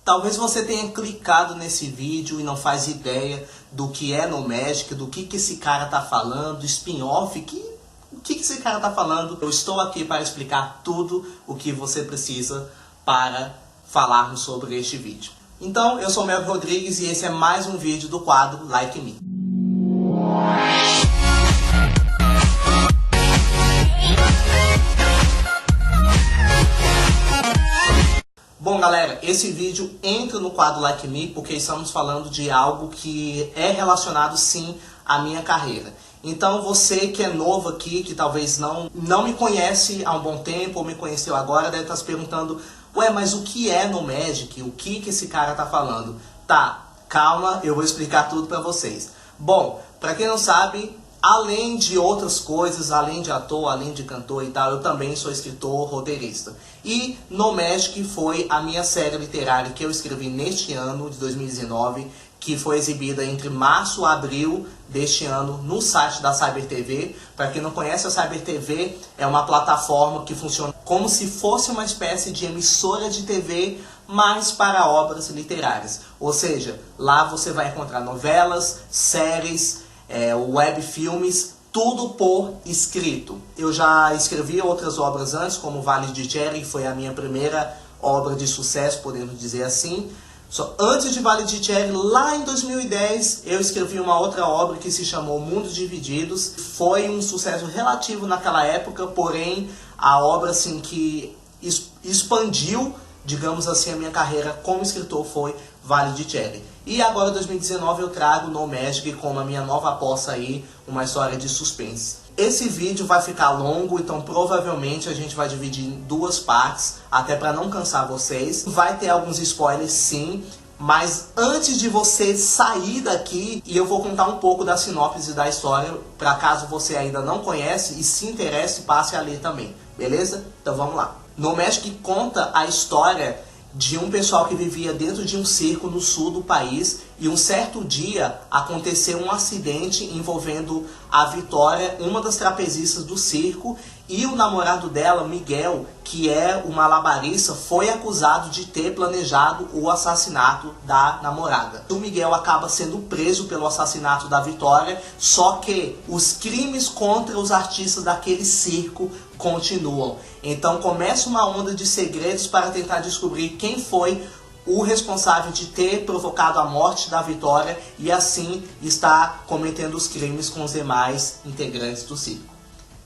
Talvez você tenha clicado nesse vídeo e não faz ideia do que é No Magic, do que esse cara tá falando, spin-off, o que esse cara tá falando. Eu estou aqui para explicar tudo o que você precisa para falarmos sobre este vídeo. Então, eu sou o Melvin Rodrigues e esse é mais um vídeo do quadro Like Me. Bom, galera, esse vídeo entra no quadro Like Me porque estamos falando de algo que é relacionado sim à minha carreira. Então você que é novo aqui, que talvez não me conhece há um bom tempo ou me conheceu agora, deve estar se perguntando: ué, mas o que é No Magic? O que esse cara tá falando? Tá, calma, eu vou explicar tudo pra vocês. Bom, pra quem não sabe, além de outras coisas, além de ator, além de cantor e tal, eu também sou escritor, roteirista. E No Magic foi a minha série literária que eu escrevi neste ano de 2019, que foi exibida entre março e abril deste ano no site da Cyber TV. Para quem não conhece, a Cyber TV é uma plataforma que funciona como se fosse uma espécie de emissora de TV, mas para obras literárias. Ou seja, lá você vai encontrar novelas, séries, web filmes, tudo por escrito. Eu já escrevi outras obras antes, como Vale de Cherry, que foi a minha primeira obra de sucesso, podemos dizer assim. Antes de Vale de Cherry, lá em 2010, eu escrevi uma outra obra que se chamou Mundos Divididos. Foi um sucesso relativo naquela época, porém a obra assim que expandiu, digamos assim, a minha carreira como escritor foi Vale de Cherry. E agora, em 2019, eu trago No Magic como a minha nova aposta aí, uma história de suspense. Esse vídeo vai ficar longo, então provavelmente a gente vai dividir em duas partes, até para não cansar vocês. Vai ter alguns spoilers sim, mas antes de você sair daqui, e eu vou contar um pouco da sinopse da história, para caso você ainda não conhece e se interesse, passe a ler também, beleza? Então vamos lá. No Magic conta a história de um pessoal que vivia dentro de um circo no sul do país, e um certo dia aconteceu um acidente envolvendo a Vitória, uma das trapezistas do circo, e o namorado dela, Miguel, que é o malabarista, foi acusado de ter planejado o assassinato da namorada. O Miguel acaba sendo preso pelo assassinato da Vitória, só que os crimes contra os artistas daquele circo continuam. Então começa uma onda de segredos para tentar descobrir quem foi o responsável de ter provocado a morte da Vitória e assim está cometendo os crimes com os demais integrantes do circo.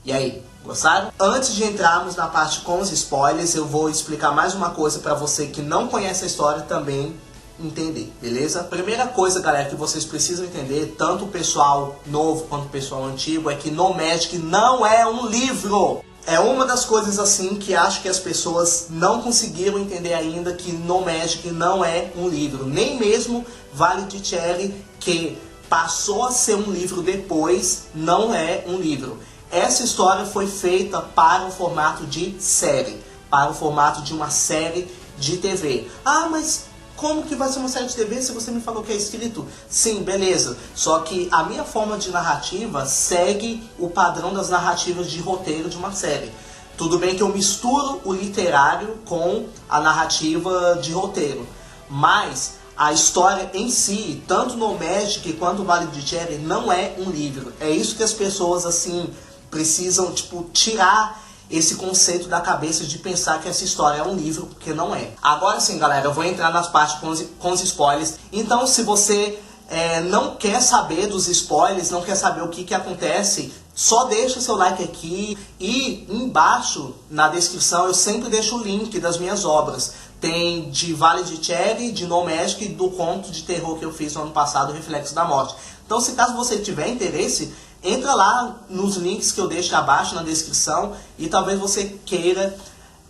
E aí, gostaram? Antes de entrarmos na parte com os spoilers, eu vou explicar mais uma coisa para você que não conhece a história também entender, beleza? Primeira coisa, galera, que vocês precisam entender, tanto o pessoal novo quanto o pessoal antigo, é que No Magic não é um livro. É uma das coisas assim que acho que as pessoas não conseguiram entender ainda, que No Magic não é um livro. Nem mesmo Vale de Cherry, que passou a ser um livro depois, não é um livro. Essa história foi feita para o formato de série, para o formato de uma série de TV. Ah, mas como que vai ser uma série de TV se você me falou que é escrito? Sim, beleza. Só que a minha forma de narrativa segue o padrão das narrativas de roteiro de uma série. Tudo bem que eu misturo o literário com a narrativa de roteiro, mas a história em si, tanto No Magic quanto Vale de Cherry, não é um livro. É isso que as pessoas assim precisam tirar esse conceito da cabeça de pensar que essa história é um livro, porque não é. Agora sim, galera, eu vou entrar nas partes com os spoilers. Então, se você não quer saber dos spoilers, não quer saber o que acontece, só deixa seu like aqui. E embaixo, na descrição, eu sempre deixo o link das minhas obras. Tem de Vale de Cherry, de No Magic e do conto de terror que eu fiz no ano passado, Reflexo da Morte. Então, se caso você tiver interesse, entra lá nos links que eu deixo abaixo na descrição e talvez você queira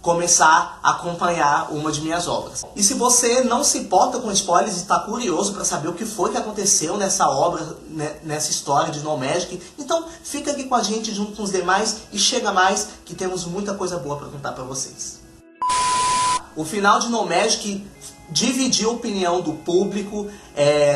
começar a acompanhar uma de minhas obras. E se você não se importa com spoilers e está curioso para saber o que foi que aconteceu nessa obra, nessa história de No Magic, então fica aqui com a gente junto com os demais e chega mais que temos muita coisa boa para contar para vocês. O final de No Magic dividiu a opinião do público,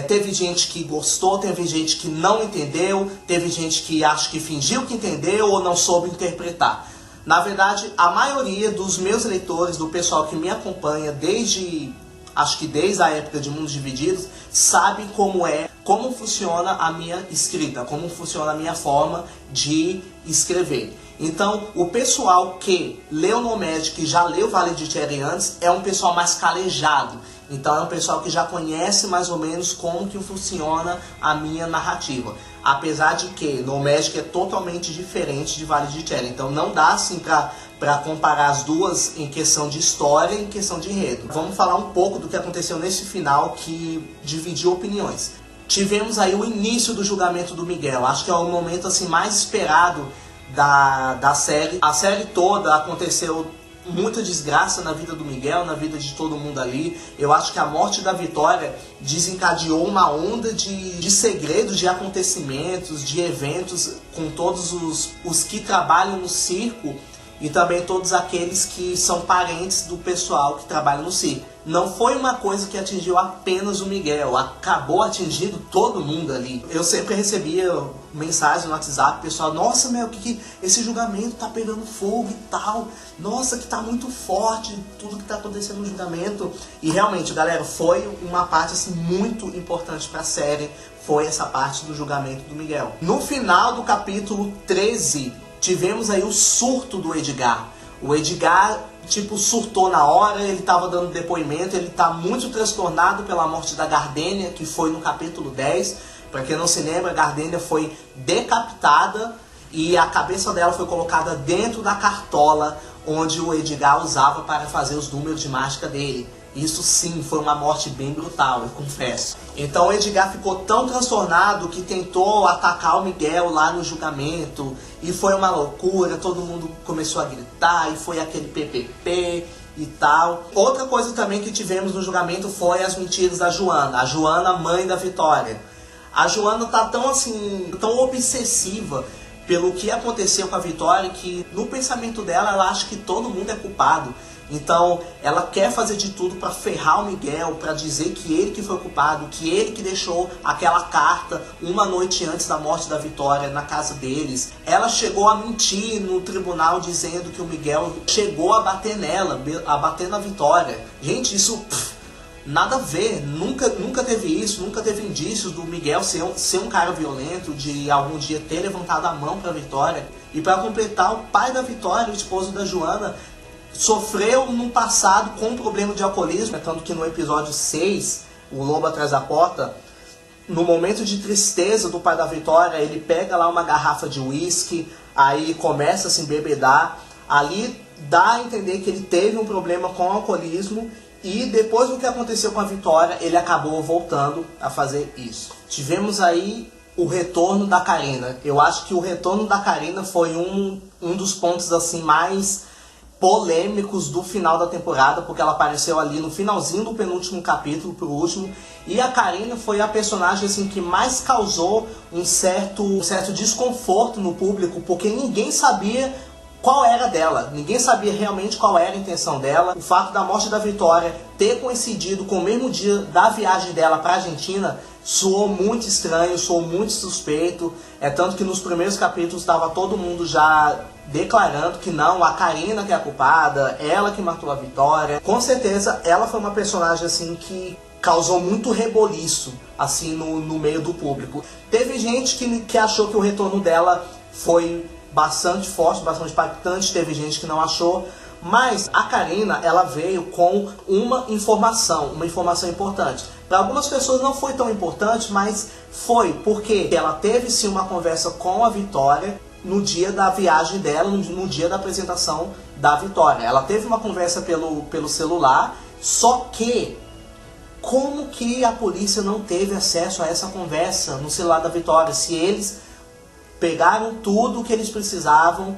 teve gente que gostou, teve gente que não entendeu, teve gente que acha que fingiu que entendeu ou não soube interpretar. Na verdade, a maioria dos meus leitores, do pessoal que me acompanha desde acho que desde a época de Mundos Divididos, sabem como funciona a minha escrita, como funciona a minha forma de escrever. Então, o pessoal que leu Nomad, que já leu Vale de Cherry antes, é um pessoal mais calejado. Então, é um pessoal que já conhece mais ou menos como que funciona a minha narrativa. Apesar de que Nomad é totalmente diferente de Vale de Cherry. Então, não dá assim para comparar as duas em questão de história e em questão de enredo. Vamos falar um pouco do que aconteceu nesse final que dividiu opiniões. Tivemos aí o início do julgamento do Miguel. Acho que é o momento assim mais esperado da série. A série toda aconteceu muita desgraça na vida do Miguel, na vida de todo mundo ali. Eu acho que a morte da Vitória desencadeou uma onda de segredos, de acontecimentos, de eventos com todos os que trabalham no circo e também todos aqueles que são parentes do pessoal que trabalha no circo. Não foi uma coisa que atingiu apenas o Miguel, acabou atingindo todo mundo ali. Eu sempre recebia mensagens no WhatsApp, pessoal, nossa, Mel, que esse julgamento tá pegando fogo e tal, nossa, que tá muito forte tudo que tá acontecendo no julgamento. E realmente, galera, foi uma parte assim muito importante pra série, foi essa parte do julgamento do Miguel. No final do capítulo 13, tivemos aí o surto do Edgar. O Edgar, surtou na hora, ele estava dando depoimento, ele está muito transtornado pela morte da Gardênia, que foi no capítulo 10. Para quem não se lembra, a Gardênia foi decapitada e a cabeça dela foi colocada dentro da cartola onde o Edgar usava para fazer os números de mágica dele. Isso sim, foi uma morte bem brutal, eu confesso. Então o Edgar ficou tão transtornado que tentou atacar o Miguel lá no julgamento. E foi uma loucura, todo mundo começou a gritar e foi aquele PPP e tal. Outra coisa também que tivemos no julgamento foi as mentiras da Joana. A Joana, mãe da Vitória. A Joana tá tão obsessiva pelo que aconteceu com a Vitória que no pensamento dela ela acha que todo mundo é culpado. Então, ela quer fazer de tudo para ferrar o Miguel, para dizer que ele que foi culpado, que ele que deixou aquela carta uma noite antes da morte da Vitória na casa deles. Ela chegou a mentir no tribunal dizendo que o Miguel chegou a bater nela, a bater na Vitória. Gente, isso nada a ver, nunca teve isso, nunca teve indícios do Miguel ser um cara violento, de algum dia ter levantado a mão para a Vitória. E para completar, o pai da Vitória, o esposo da Joana, sofreu no passado com um problema de alcoolismo, tanto que no episódio 6, o Lobo Atrás da Porta, no momento de tristeza do pai da Vitória, ele pega lá uma garrafa de uísque, aí começa a se embebedar, ali dá a entender que ele teve um problema com o alcoolismo e depois do que aconteceu com a Vitória, ele acabou voltando a fazer isso. Tivemos aí o retorno da Karina. Eu acho que o retorno da Karina foi um dos pontos assim mais polêmicos do final da temporada, porque ela apareceu ali no finalzinho do penúltimo capítulo pro último, e a Karina foi a personagem assim que mais causou um certo desconforto no público, porque ninguém sabia qual era dela, ninguém sabia realmente qual era a intenção dela. O fato da morte da Vitória ter coincidido com o mesmo dia da viagem dela para a Argentina soou muito estranho, soou muito suspeito. É tanto que nos primeiros capítulos estava todo mundo já declarando que não, a Karina que é a culpada, ela que matou a Vitória. Com certeza ela foi uma personagem assim que causou muito reboliço assim no meio do público. Teve gente que achou que o retorno dela foi bastante forte, bastante impactante, teve gente que não achou, mas a Karina, ela veio com uma informação importante. Para algumas pessoas não foi tão importante, mas foi porque ela teve sim uma conversa com a Vitória no dia da viagem dela, no dia da apresentação da Vitória. Ela teve uma conversa pelo celular, só que como que a polícia não teve acesso a essa conversa no celular da Vitória, se eles pegaram tudo o que eles precisavam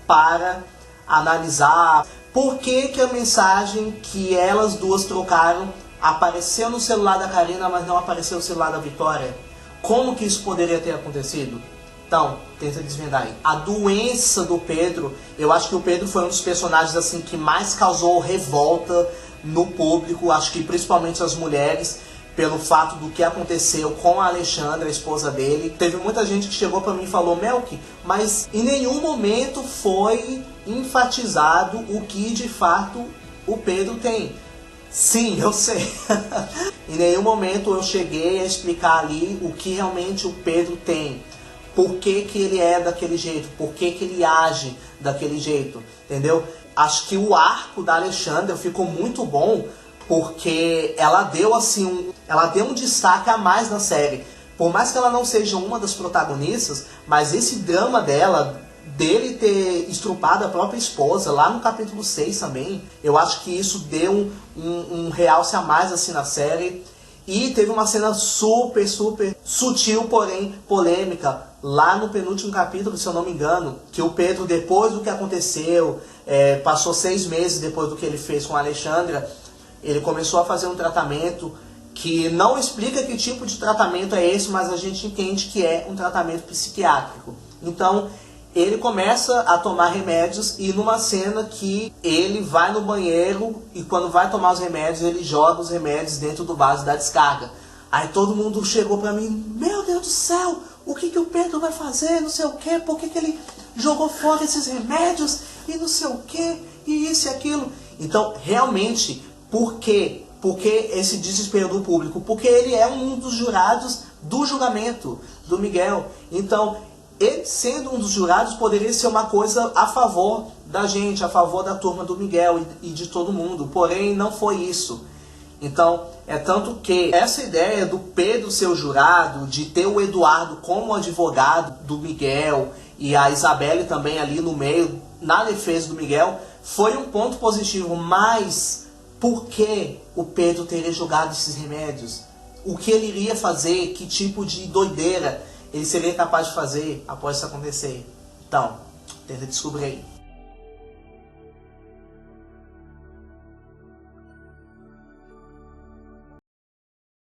para analisar? Por que que a mensagem que elas duas trocaram apareceu no celular da Karina, mas não apareceu no celular da Vitória? Como que isso poderia ter acontecido? Então, tenta desvendar aí. A doença do Pedro, eu acho que o Pedro foi um dos personagens assim que mais causou revolta no público, acho que principalmente as mulheres, pelo fato do que aconteceu com a Alexandra, a esposa dele. Teve muita gente que chegou pra mim e falou: Melk, mas em nenhum momento foi enfatizado o que de fato o Pedro tem. Sim, eu sei. Em nenhum momento eu cheguei a explicar ali o que realmente o Pedro tem. Por que que ele é daquele jeito, por que que ele age daquele jeito, entendeu? Acho que o arco da Alexandra ficou muito bom, porque ela deu assim ela deu um destaque a mais na série. Por mais que ela não seja uma das protagonistas, mas esse drama dela, dele ter estrupado a própria esposa, lá no capítulo 6 também, eu acho que isso deu um realce a mais assim na série. E teve uma cena super sutil, porém polêmica, lá no penúltimo capítulo, se eu não me engano, que o Pedro, depois do que aconteceu, passou 6 meses depois do que ele fez com a Alexandra, ele começou a fazer um tratamento que não explica que tipo de tratamento é esse, mas a gente entende que é um tratamento psiquiátrico. Então, ele começa a tomar remédios e numa cena que ele vai no banheiro e quando vai tomar os remédios, ele joga os remédios dentro do vaso da descarga. Aí todo mundo chegou pra mim, meu Deus do céu, o que que o Pedro vai fazer, não sei o que, por que que ele jogou fora esses remédios e não sei o que, e isso e aquilo. Então, realmente, por quê? Porque esse desespero do público? Porque ele é um dos jurados do julgamento do Miguel. Então, ele sendo um dos jurados poderia ser uma coisa a favor da gente, a favor da turma do Miguel e de todo mundo. Porém, não foi isso. Então, é tanto que essa ideia do Pedro ser o jurado, de ter o Eduardo como advogado do Miguel e a Isabelle também ali no meio, na defesa do Miguel, foi um ponto positivo. Mas por que o Pedro teria jogado esses remédios? O que ele iria fazer? Que tipo de doideira ele seria capaz de fazer após isso acontecer? Então, tenta descobrir aí.